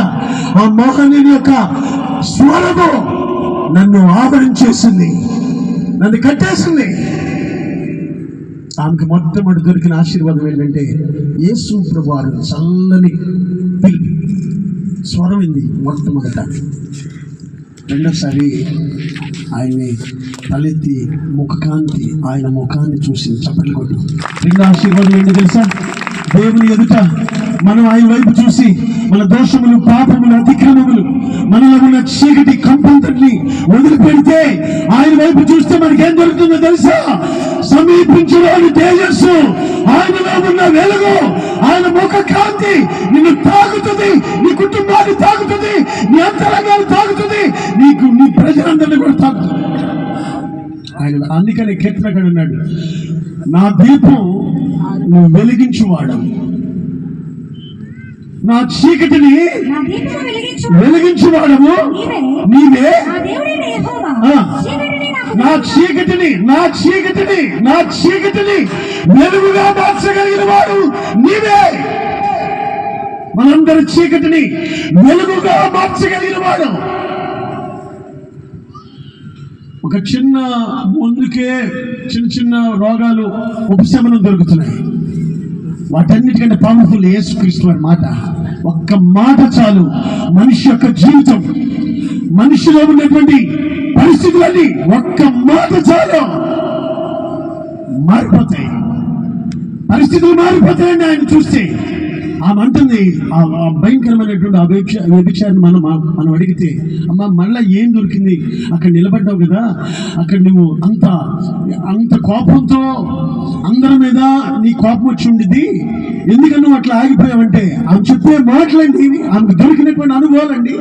ఆ మహనీయుడి యొక్క స్వరము నన్ను ఆవరించేసింది, నన్ను కట్టేసింది. ఆమెకు మొట్టమొదటి దొరికిన ఆశీర్వాదం ఏంటంటే యేసు ప్రభువారు చల్లని పిలుపు స్వరం ఉంది మొట్టమొదట. రెండోసారి ఆయన్ని తలెత్తి ముఖకాంతి, ఆయన ముఖాన్ని చూసి చప్పట్లు కొట్టు. రెండో ఆశీర్వాదం ఏంటి తెలుసా? దేవుని ఎదుట మనం ఆయన వైపు చూసి మన దోషములు, పాపములు, అతిక్రమములు, మనలో ఉన్న చీకటి కంపంతటిని వదిలిపెడితే ఆయన వైపు చూస్తే మనకేం దొరుకుతుందో తెలుసా? సమీపించలేని తేజస్సు, ఆయనలో ఉన్న వెలుగు, ఆయన ముఖ కాంతి నిన్ను తాకుతుంది, నీ కుటుంబాన్ని తాకుతుంది, నీ అంతరంగాన్ని తాకుతుంది, నీ ప్రజలందరినీ కూడా తాకుతుంది. ఆయన అందుకని కీర్తనకారుడు అన్నాడు, నా దీపం నువ్వు వెలిగించువాడు, నా చీకటిని వెలిగించువాడము నీవే. నా చీకటిని వెలుగుగా మార్చగలిగిన వాడు నీవే. మనందరి చీకటిని వెలుగుగా మార్చగలిగిన వాడు. ఒక చిన్న ముందుకే చిన్న రోగాలు ఉపశమనం దొరుకుతున్నాయి. వాటన్నిటికంటే పవర్ఫుల్ యేసుక్రీస్తు వారి మాట. ఒక్క మాట చాలు, మనిషి యొక్క జీవితం, మనిషిలో ఉన్నటువంటి పరిస్థితులన్నీ ఒక్క మాట చాలు మారిపోతాయి. పరిస్థితులు మారిపోతాయండి ఆయన చూస్తే. ఆమె అంటుంది ఆ భయంకరమైనటువంటి వ్యభిచారిని మనం అడిగితే, అమ్మ మళ్ళీ ఏం దొరికింది, అక్కడ నిలబడ్డావు కదా, అక్కడ నువ్వు అంత కోపంతో అందరి మీద నీ కోపం వచ్చి ఉండిద్ది, ఎందుకని నువ్వు అట్లా ఆగిపోయావంటే ఆమె చెప్పే మాటలండి, ఆమెకు దొరికినటువంటి అనుభవాలండి.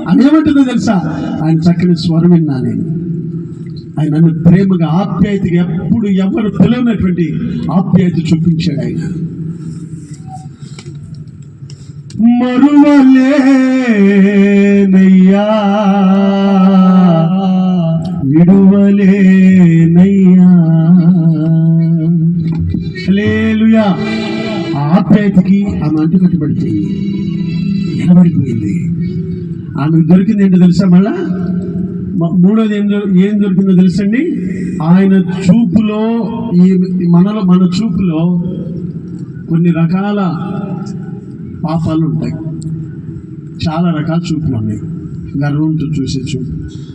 ఆమె ఏమంటుందో తెలుసా, ఆయన చక్కని స్వరం విన్నా నేను, ఆయన నన్ను ప్రేమగా ఆప్యాయతగా ఎప్పుడు ఎవరు తెలియనటువంటి ఆప్యాయత చూపించాడు ఆయన. మరువలేనయ్యా విడువలేనయ్యా, హల్లెలూయా. ఆప్యాయతకి ఆమె అంటుకట్టుబడితే నిలబడిపోయింది. ఆమెకు దొరికింది ఏంటో తెలుసా, మళ్ళా మూడోది ఏం దొరికిందో తెలుసండి, ఆయన చూపులో మన చూపులో కొన్ని రకాల పాపాలు ఉంటాయి, చాలా రకాల చూపులు ఉన్నాయి. గర్వంతో చూసే చూపు,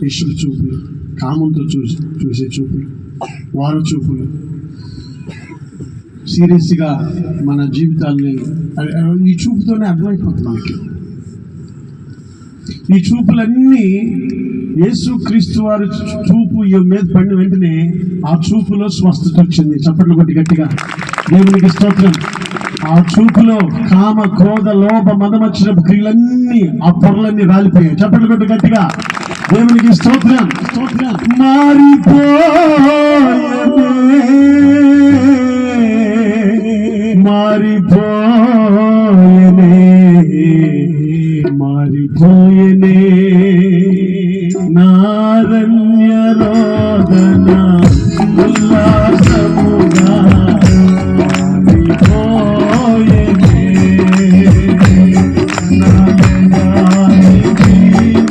ఇష్ట చూపులు, కామంతో చూసే చూపులు, వార చూపులు, సీరియస్గా మన జీవితాన్ని ఈ చూపుతోనే అర్థమైపోతుంది మనకి. ఈ చూపులన్నీ యేసుక్రీస్తు వారి చూపు మీద పడిన వెంటనే ఆ చూపులో స్వస్థత వచ్చింది. చప్పట్లు కొట్టి గట్టిగా దేవునికి స్తోత్రం. ఆ చూపులో కామ క్రోధ లోభ మదమచ్చిన క్రియలన్నీ, ఆ పొరలన్నీ రాలిపోయాయి. చప్పట్లు కొట్టి గట్టిగా దేవునికి స్తోత్రం. మారిపోయనే నారణ్య రోదన ఉల్లాసముగా మారిపోయనే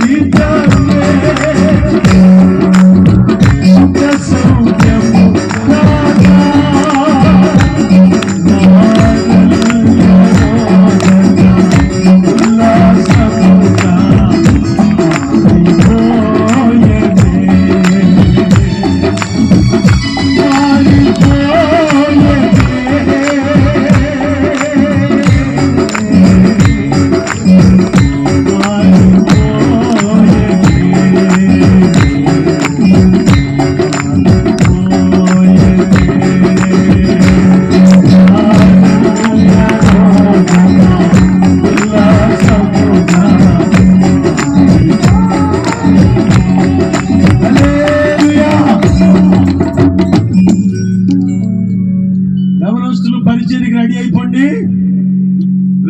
జీవితమే సుఖ సౌఖ్యము కాగా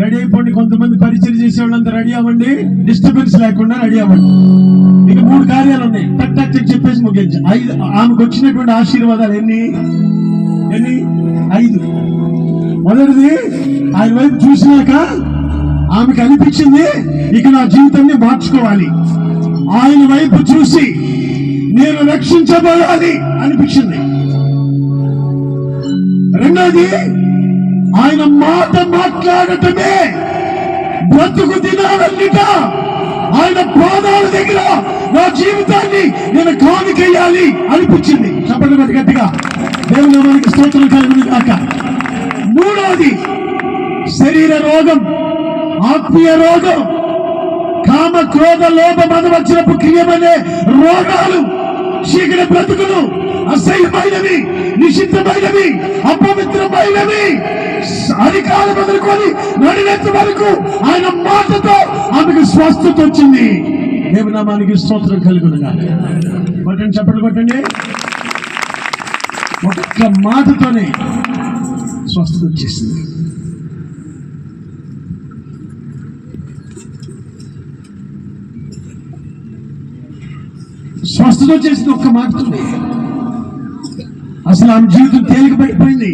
రెడీ అయిపోండి. కొంతమంది పరిచయం చేసే వాళ్ళంతా రెడీ అవ్వండి, డిస్టర్బెన్స్ లేకుండా రెడీ అవ్వండి. ఇక 3 కార్యాలు ఉన్నాయి, టక్ చెప్పేసి ముగించి. ఆమెకు వచ్చినటువంటి ఆశీర్వాదాలు ఎన్ని 5. మొదటిది, ఆయన వైపు చూసినాక ఆమెకు అనిపించింది, ఇక నా జీవితాన్ని మార్చుకోవాలి, ఆయన వైపు చూసి నేను రక్షించబడాలి అనిపించింది. రెండోది, ఆయన మాట మాట్లాడటమే బ్రతుకు దినాలన్నిట ఆయన పాదాల దగ్గర నా జీవితాన్ని నేను కానుకేయాలి అనిపించింది. చెప్పండి మరి గట్టిగా, దేవుని నామానికి స్తోత్రం కలుగును గాక. మూడోది, శరీర రోగం, ఆత్మీయ రోగం, కామ క్రోధ లోభ మదమచ్చినప్పుడు క్రియమనే రోగాలు, చీకటి బ్రతుకులు, అసహ్యమైనవి, నిషిద్ధమైనవి, అపవిత్రమైనవి, అధికారం మొదలుకొని నడినెత్త వరకు ఆయన మాటతో ఆమెకు స్వస్థత వచ్చింది. దేవుని నామానికి స్తోత్రం కలుగునుగా. కొట్టండి, చప్పట్లు కొట్టండి. ఒక్క మాటతోనే స్వస్థత వచ్చేసింది. స్వస్థత వచ్చేసింది ఒక్క మాటతోనే. అసలు ఆమె జీవితం తేలికపడిపోయింది.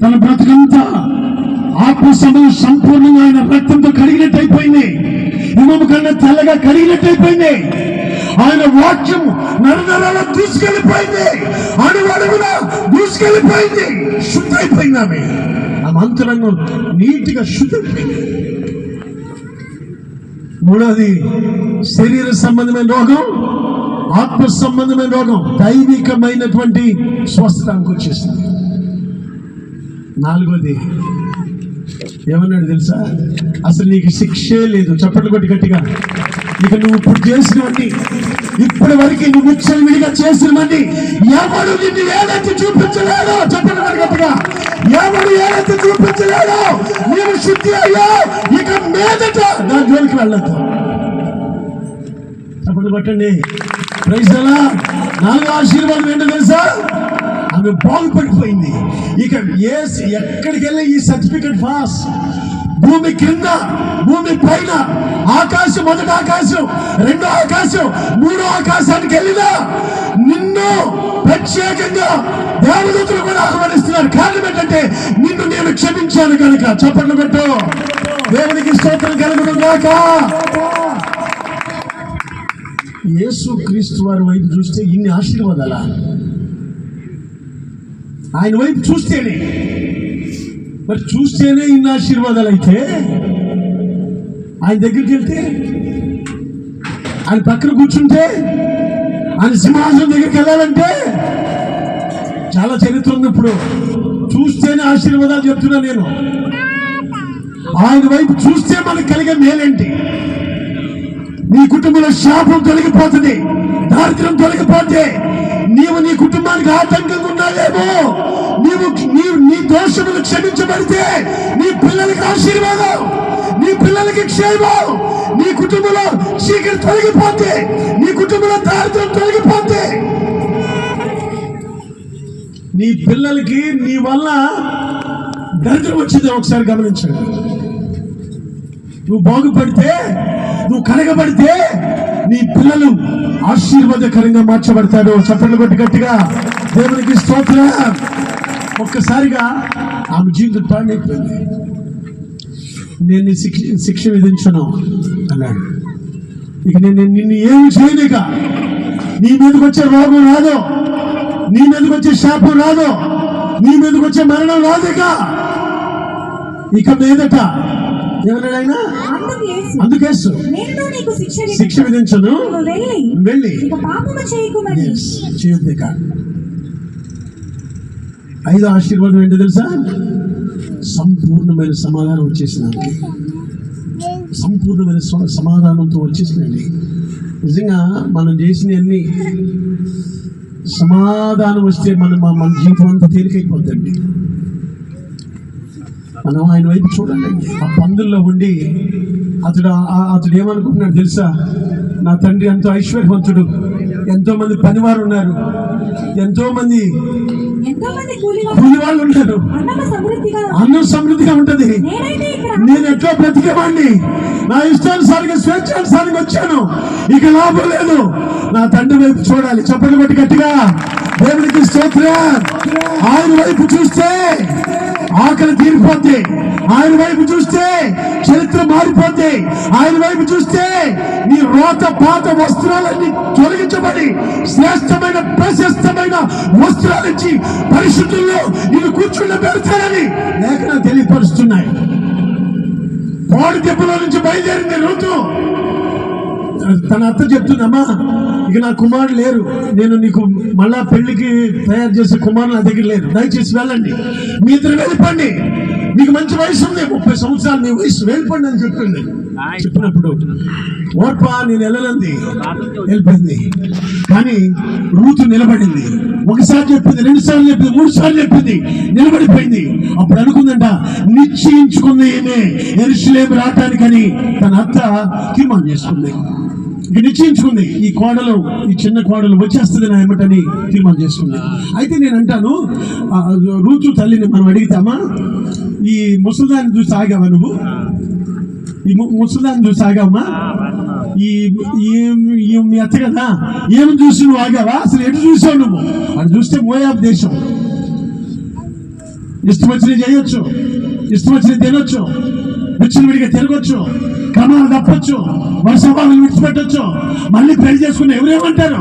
తన బ్రతుకంతా ఆత్మ సమయం సంపూర్ణంగా ఆయన రక్తంతో కడిగినట్టయిపోయింది. హిమము కన్నా తెల్లగా కడిగినట్టయిపోయింది. ఆయన వాక్యం నరనరాల దూసుకెళ్ళిపోయింది, అడుగడుగున దూసుకెళ్ళిపోయింది, శుద్ధి అయిపోయింది. ఆమె అంతరంగం నీటిగా శుద్ధైపోయింది. మూడోది, శరీర సంబంధమైన రోగం, ఆత్మ సంబంధమైన రోగం, దైవికమైనటువంటి స్వస్థతకు వచ్చేసింది. నాలుగోది, ఏమన్నాడు తెలుసా? అసలు నీకు శిక్షే లేదు. చప్పట్లు కొట్టి గట్టిగా. ఇక నువ్వు ఇప్పుడు చేసినవన్నీ, ఇప్పటి వరకు నువ్వు విడిగా చేసినవన్నీ ఎవడు నిన్ను ఏదైతే చూపించలేదో, చప్పట్లు కొట్టి గట్టిగా, ఎవడు ఏదైతే చూపించలేదో నీవు శుద్ధి అయ్యా, ఇక మీదట నా జోలికి వెళ్ళొద్దు. చప్పట్లు కొట్టండి. Praise the lord. 4వ ఆశీర్వాదం ఏంటో తెలుసా? ఆమె బాగుపడిపోయింది. ఇక ఎక్కడికి వెళ్ళి ఈ సర్టిఫికెట్ పాస్. భూమి క్రింద, భూమి పైన, ఆకాశం, మొదటి ఆకాశం, రెండో ఆకాశం, మూడో ఆకాశానికి వెళ్ళినా నిన్ను ప్రత్యేకంగా దేవదూతలు కూడా ఆహ్వానిస్తున్నారు. కారణం ఏంటంటే నిన్ను నేను క్షమించాను కనుక. చప్పట్లు పెట్టు. దేవునికి స్తోత్రం కలుగును గాక. యేసు క్రీస్తు వారి వైపు చూస్తే ఇన్ని ఆశీర్వాదాలా? ఆయన వైపు చూస్తేనే, మరి చూస్తేనే ఇన్ని ఆశీర్వాదాలు అయితే ఆయన దగ్గరికి వెళ్తే, ఆయన పక్కన కూర్చుంటే, ఆయన సింహాసనం దగ్గరికి వెళ్ళాలంటే చాలా చరిత్ర ఉంది. ఇప్పుడు చూస్తేనే ఆశీర్వాదాలు చెప్తున్నా నేను. ఆయన వైపు చూస్తే మనకు కలిగే మేలేంటి? నీ కుటుంబంలో శాపం తొలగిపోతుంది, దారిద్ర్యం తొలగిపోతే, నీవు నీ కుటుంబానికి ఆటంకంగా ఉన్నావేమో, నీ దోషములు క్షమించబడితే నీ పిల్లలకి ఆశీర్వాదం, నీ పిల్లలకి క్షేమం, నీ కుటుంబంలో చీకటి తొలగిపోతే, నీ కుటుంబంలో దారిద్ర్యం తొలగిపోతే, నీ పిల్లలకి నీ వల్ల దరిద్రం వచ్చింది. ఒకసారి గమనించండి. నువ్వు బాగుపడితే, నువ్వు కడగబడితే నీ పిల్లలు ఆశీర్వాదకరంగా మార్చబడతాడు. చప్పట్లు కొట్టి గట్టిగా దేవునికి స్తోత్రం. ఒక్కసారిగా ఆమె జీవితం పాడైపోయింది. నేను శిక్ష విధించను అన్నాడు. ఇక నేను నిన్ను ఏమి చేయలేక, నీ మీదకి వచ్చే రోగం రాదు, నీ మీదకి వచ్చే శాపం రాదు, నీ మీదకి వచ్చే మరణం రాదు. ఇక మీదట ఏమన్నాడు ఆయన? అందుకేసు శిక్ష విధించను, వెళ్ళి చేయొద్దు. ఇక 5వ ఆశీర్వాదం ఏంటో తెలుసా? సంపూర్ణమైన సమాధానం వచ్చేసినానికి, సంపూర్ణమైన సమాధానంతో వచ్చేసినండి. నిజంగా మనం చేసినవన్నీ సమాధానం వస్తే మన జీవితం అంతా తేలికైపోద్దండి. మనం ఆయన వైపు చూడండి. ఆ పందుల్లో ఉండి అతడు ఏమనుకుంటున్నాడు తెలుసా? నా తండ్రి ఎంతో ఐశ్వర్యవంతుడు, ఎంతో మంది పనివారు ఉన్నారు, ఎంతో మంది కూలి వాళ్ళు ఉన్నారు, అన్నం సమృద్ధిగా ఉంటది, నేను ఎట్లా బ్రతికేవాడిని, నా ఇష్టానుసారంగా స్వేచ్ఛానుసారంగా వచ్చాను, ఇక లాభం లేదు. నా తండ్రి వైపు చూడాలి. చప్పట్లు కొట్టి గట్టిగా దేవునికి స్తోత్రం. ఆయన వైపు చూస్తే ఆకలి తీరిపోతే, ఆయన వైపు చూస్తే చరిత్ర మారిపోతే, ఆయన వైపు చూస్తే నీ రోత పాత వస్త్రాలన్నీ తొలగించబడి శ్రేష్టమైన ప్రశస్తమైన వస్త్రాలిచ్చి పరిశుద్ధుల్లో ఇది కూర్చుండ పెడతారని లేఖనాలు తెలియపరుస్తున్నాయి. కోడి దెబ్బలో నుంచి బయలుదేరింది రూతు. తన అత్త చెప్తుందమ్మా, ఇక నా కుమారుడు లేరు, నేను నీకు మళ్ళా పెళ్లికి తయారు చేసే కుమారుడు నా దగ్గర లేరు, దయచేసి వెళ్ళండి, మీ ఇద్దరు వెళ్ళిపోండి, మీకు మంచి వయసు ఉంది, 30 సంవత్సరాలు మీ వయసు, వెళ్ళిపోండి అని చెప్పింది. చెప్పినప్పుడు ఓర్పా నేను వెళ్ళనంది, వెళ్ళిపోయింది. కానీ రూతు నిలబడింది. ఒకసారి చెప్పింది, 2 సార్లు చెప్పింది, 3 సార్లు చెప్పింది, నిలబడిపోయింది. అప్పుడు అనుకుందంట, నిశ్చయించుకుంది ఈమె యెరూషలేము రావటానికని తన అత్త తీర్మానం చేసుకుంది. ఇక నిశ్చయించుకుంది, ఈ కోడలు, ఈ చిన్న కోడలు వచ్చేస్తుంది నా ఏమిటని తీర్మానం చేసుకుంది. అయితే నేను అంటాను, రూతు తల్లిని మనం అడిగితామా, ఈ ముసలిదాన్ని చూసి ఆగావా నువ్వు? ఈ ముసలిదాన్ని చూసి ఆగావమ్మా? ఈ మీ అత్త కదా, ఏమి చూసి నువ్వు ఆగావా? అసలు ఎటు చూసావు నువ్వు? అది చూస్తే మోయాబు దేశం, ఇష్టం వచ్చినవి చేయొచ్చు, ఇష్టం వచ్చినవి తినొచ్చు, విచ్చిన విడిగా తిరగొచ్చు, క్రమాలు తప్పొచ్చు, వరుస వాళ్ళు విడిచిపెట్టొచ్చు, మళ్ళీ పెళ్లి చేసుకుని ఎవరేమంటారు?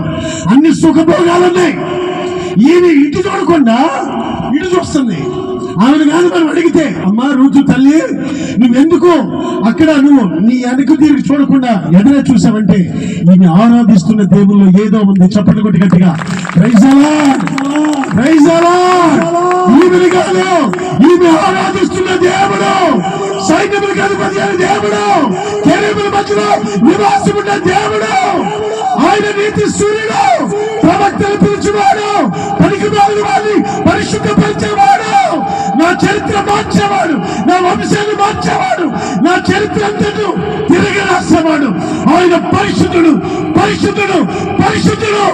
అన్ని సుఖభోగాలు ఉన్నాయి. ఈయన ఇటు చూడకుండా ఇటు చూస్తుంది. ఆమెను కాదు మనం అడిగితే, అమ్మా రూతు తల్లి, నువ్వెందుకు అక్కడ నువ్వు నీ వెనక తిరిగి చూడకుండా ఎదురే చూసావంటే ఈమె ఆరాధిస్తున్న దేవుల్లో ఏదో ఉంది. చప్పట్లు కొట్టి గట్టిగా praise the lord. Praise the lord. ఈమెను కాదు, ఈమె ఆరాధిస్తున్న దేవుడు, సైన్యములకు అధిపతి అయిన దేవుడు, కెరూబుల మధ్యలో నివాసమున్న దేవుడు, ఆయన నీతి సూర్యుడు, ప్రవక్తలు పిలిచేవాడు, పనికిమాలిన వారిని పరిశుద్ధపరిచేవాడు, నా చరిత్ర మార్చేవాడు, నా వంశాన్ని మార్చేవాడు, నా చరిత్ర అంతను తిరిగి రాసేవాడు. ఆయన పరిశుద్ధుడు, పరిశుద్ధుడు, పరిశుద్ధుడు.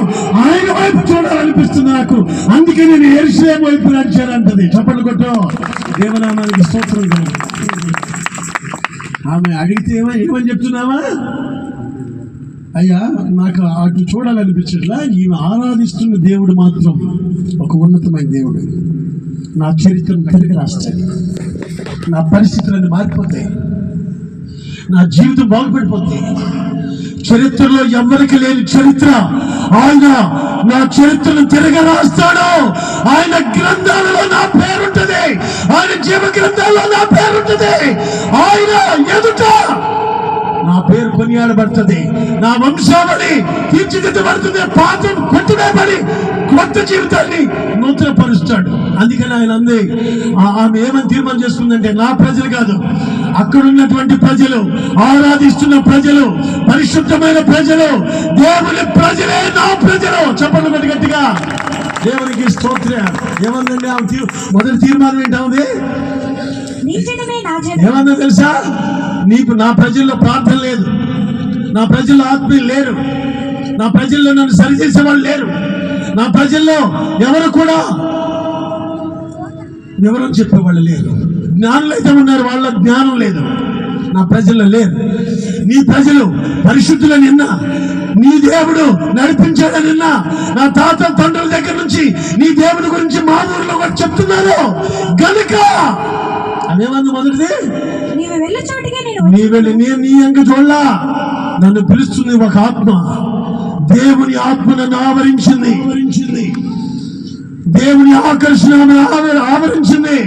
ఆయన వైపు చూడాలనిపిస్తుంది నాకు. అందుకే నేను యెరూషలేము వైపు నడిచానంటది. చప్పట్లు కొట్టు. దేవనామానికి స్తోత్రం. ఆమె అడిగితే ఏమని చెప్తున్నావా? అయ్యా, నాకు అటు చూడాలనిపించట్లా. ఈమె ఆరాధిస్తున్న దేవుడు మాత్రం ఒక ఉన్నతమైన దేవుడు. నా చరిత్రను తిరిగి రాస్తాడు, నా పరిస్థితులను మారిపోతాయి, నా జీవితం బాగుపడిపోతాయి. చరిత్రలో ఎవరికి లేని చరిత్ర ఆయన నా చరిత్రను తిరగ రాస్తాడు. ఆయన గ్రంథాలలో నా పేరుంటది, ఆయన జీవ గ్రంథాల్లో నా పేరుంటది. ఆయన ఎదుట నా పేరు కొనియాడబడుతుంది, నా వంశావళి తీర్చిదిద్దబడుతుంది. పాత్ర కొట్టువేయబడి కొత్త జీవితాన్ని నూతన పరుస్తాడు. అందుకని ఆయన అంది, ఆమె ఏమని తీర్మానం చేసుకుందంటే, నా ప్రజలు కాదు, అక్కడ ఉన్నటువంటి ప్రజలు, ఆరాధిస్తున్న ప్రజలు, పరిశుద్ధమైన ప్రజలు, దేవుని ప్రజలే నా ప్రజలు. చెప్పండి కొద్ది గట్టిగా. దేవునికి స్తోత్రం. ఏమందండి ఆమె మొదటి తీర్మానం ఏంటవుంది? ఏమన్నా తెలుసా? నీకు నా ప్రజల్లో ప్రార్థన లేదు, నా ప్రజల్లో ఆత్మీయులు లేరు, నా ప్రజల్లో నన్ను సరిచేసేవాళ్ళు లేరు, నా ప్రజల్లో ఎవరు కూడా ఎవరో చెప్పేవాళ్ళు లేరు. జ్ఞానులు అయితే ఉన్నారు, వాళ్ళ జ్ఞానం లేదు, నా ప్రజల్లో లేరు. నీ ప్రజలు పరిశుద్ధులని నిన్నా, నీ దేవుడు నడిపించాడని నిన్నా, నా తాత తండ్రుల దగ్గర నుంచి నీ దేవుడి గురించి మా ఊరిలో కూడా చెప్తున్నారు గనుక అదేమంది మొదటిది, నీ వెళ్ళి నేను నీ అంక చూడలా. నన్ను పిలుస్తుంది ఒక ఆత్మ, దేవుని ఆత్మ నన్ను ఆవరించింది, దేవుని ఆకర్షణ ఆవరించింది.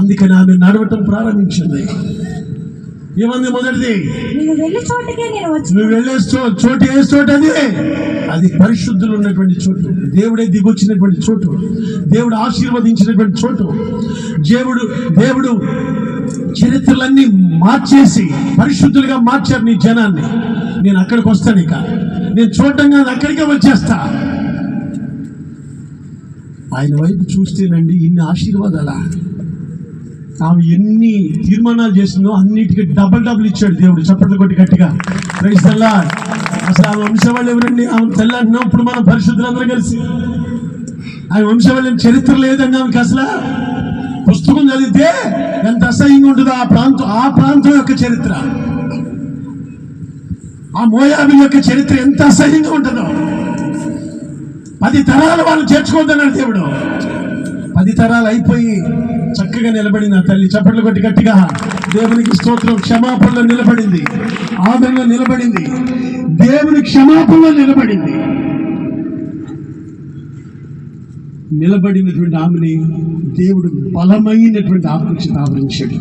అందుకని ఆమె నడవటం ప్రారంభించింది. ఏమంది మొదటిది, నువ్వు వెళ్ళే చోటు ఏ చోటు? అది పరిశుద్ధులు ఉన్నటువంటి చోటు, దేవుడే దిగొచ్చినటువంటి చోటు, దేవుడు ఆశీర్వదించినటువంటి చోటు. దేవుడు చరిత్రలన్నీ మార్చేసి పరిశుద్ధులుగా మార్చారు నీ జనాన్ని. నేను అక్కడికి వస్తాను, ఇక నేను చూడటంగా అక్కడికే వచ్చేస్తా. ఆయన వైపు చూస్తేనండి ఇన్ని ఆశీర్వాదాలా. ఆమె ఎన్ని తీర్మానాలు చేసిందో అన్నిటికీ డబుల్ ఇచ్చాడు దేవుడు. చప్పట్లు కొట్టి గట్టిగా ప్రైజ్ ది లార్డ్. అసలు ఆమె వంశవాళ్ళు ఎవరండి? ఆమె తెల్లంటున్నాం ఇప్పుడు మనం పరిశుద్ధులందరూ కలిసి. ఆమె వంశవాళ్ళ చరిత్ర లేదండి ఆమెకి. అసలు పుస్తకం చదివితే ఎంత అసహ్యంగా ఉంటుందో ఆ ప్రాంతం యొక్క చరిత్ర, ఆ మోయాబి యొక్క చరిత్ర ఎంత అసహ్యంగా ఉంటుందో. 10 తరాలు వాళ్ళు చేర్చుకోవద్దన్నాడు దేవుడు. 10 తరాలు అయిపోయి చక్కగా నిలబడింది ఆ తల్లి. చప్పట్లు కొట్టి గట్టిగా దేవునికి స్తోత్రం. క్షమాపణలో నిలబడింది, ఆదరణలో నిలబడింది, దేవుని క్షమాపణలో నిలబడింది. నిలబడినటువంటి ఆమెని దేవుడు బలమైనటువంటి ఆత్మచేత ఆవరించాడు.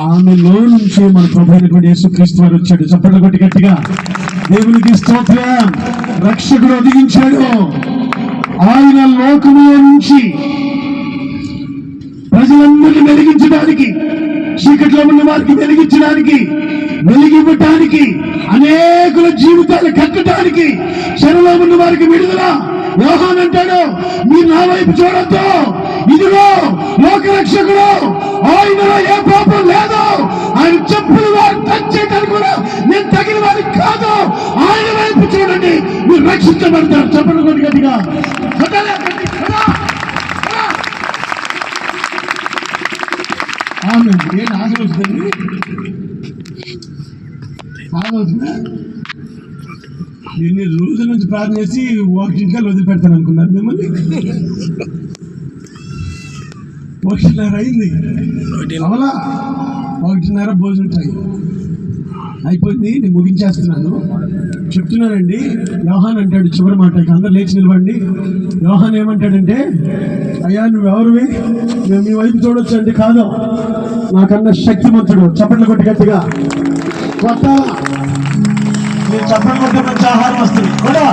ఆమెలో నుంచే మన ప్రభు అయినటువంటి యేసుక్రీస్తు వారు వచ్చాడు. చప్పట్లు కొట్టి గట్టిగా దేవునికి స్తోత్రం. రక్షకుడు ఒదిగించాడు. ఆయన లోకములో నుంచి ప్రజలందరినీ వెలిగించడానికి, చీకట్లో ఉన్న వారికి వెలిగించడానికి, వెలిగివ్వటానికి, అనేకుల జీవితాలు కట్టడానికి, చెరలో ఉన్న వారికి విడుదల. యోహాను అంటాడు, మీరు నా వైపు చూడొద్దు, ఇదిగో లోకరక్షకుడు, ఆయనలో ఏ పాపం లేదు, ఆయన చెప్పులు వారు టచ్ చేయడానికి కూడా నేను తగిన వారికి కాదు, ఆయన వైపు చూడండి, మీరు రక్షించబడతారు. చెప్పండి కొద్ది గట్టిగా. ఆమె ఏంటి ఆశీర్వదించండి. ఎన్ని రోజుల నుంచి ప్రార్థన చేసి 1 వదిలిపెడతాను అనుకున్నారు మిమ్మల్ని. 1:30 అయింది. అవలా 1:30 భోజనం టైం అయిపోయింది. నేను ముగించేస్తున్నాను. చెప్తున్నానండి. యోహాన్ అంటాడు చివరి మాట, ఇక అందరు లేచి నిలబండి. యోహాన్ ఏమంటాడంటే, అయ్యా నువ్వెవరివి, మేము మీ వైపు చూడొచ్చు అంటే, కాదు నాకన్నా శక్తిమంతుడు. చప్పట్లు కొట్టి గట్టిగా కొత్త, మీరు చప్పట్లు కొట్టే మంచి ఆహారం వస్తుంది కూడా.